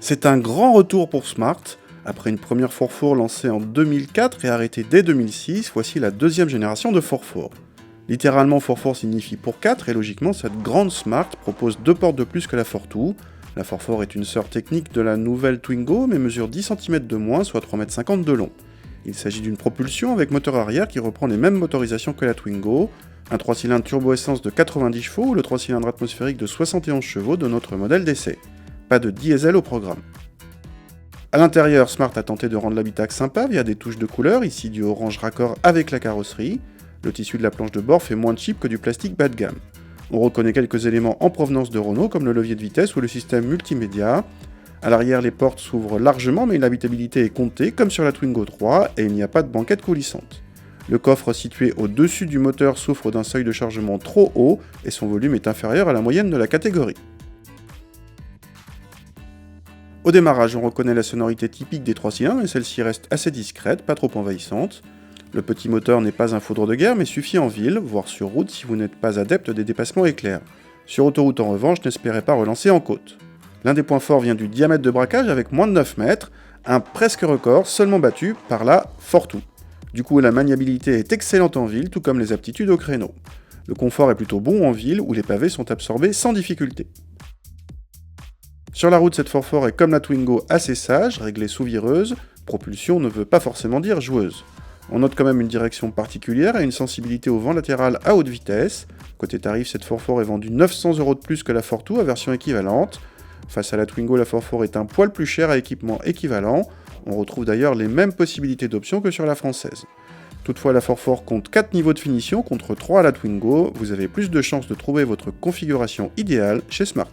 C'est un grand retour pour Smart. Après une première 4x4 lancée en 2004 et arrêtée dès 2006, voici la deuxième génération de 4x4. Littéralement 4x4 signifie pour 4 et logiquement cette grande Smart propose 2 portes de plus que la 4.2. La 4x4 est une sœur technique de la nouvelle Twingo mais mesure 10 cm de moins, soit 3,50 m de long. Il s'agit d'une propulsion avec moteur arrière qui reprend les mêmes motorisations que la Twingo, un 3 cylindres turbo-essence de 90 chevaux ou le 3 cylindres atmosphérique de 71 chevaux de notre modèle d'essai. Pas de diesel au programme. A l'intérieur, Smart a tenté de rendre l'habitacle sympa via des touches de couleur, ici du orange raccord avec la carrosserie. Le tissu de la planche de bord fait moins cheap que du plastique bas de gamme. On reconnaît quelques éléments en provenance de Renault comme le levier de vitesse ou le système multimédia. À l'arrière, les portes s'ouvrent largement mais l'habitabilité est comptée comme sur la Twingo 3 et il n'y a pas de banquette coulissante. Le coffre situé au-dessus du moteur souffre d'un seuil de chargement trop haut et son volume est inférieur à la moyenne de la catégorie. Au démarrage, on reconnaît la sonorité typique des 3 cylindres et celle-ci reste assez discrète, pas trop envahissante. Le petit moteur n'est pas un foudre de guerre mais suffit en ville, voire sur route si vous n'êtes pas adepte des dépassements éclairs. Sur autoroute en revanche, n'espérez pas relancer en côte. L'un des points forts vient du diamètre de braquage avec moins de 9 mètres, un presque record seulement battu par la Fortwo. Du coup, la maniabilité est excellente en ville, tout comme les aptitudes au créneau. Le confort est plutôt bon en ville où les pavés sont absorbés sans difficulté. Sur la route, cette 4x4 est comme la Twingo assez sage, réglée sous vireuse, propulsion ne veut pas forcément dire joueuse. On note quand même une direction particulière et une sensibilité au vent latéral à haute vitesse. Côté tarif, cette 4x4 est vendue 900 € de plus que la Fortwo à version équivalente. Face à la Twingo, la 4x4 est un poil plus chère à équipement équivalent. On retrouve d'ailleurs les mêmes possibilités d'options que sur la française. Toutefois, la 4x4 compte 4 niveaux de finition contre 3 à la Twingo. Vous avez plus de chances de trouver votre configuration idéale chez Smart.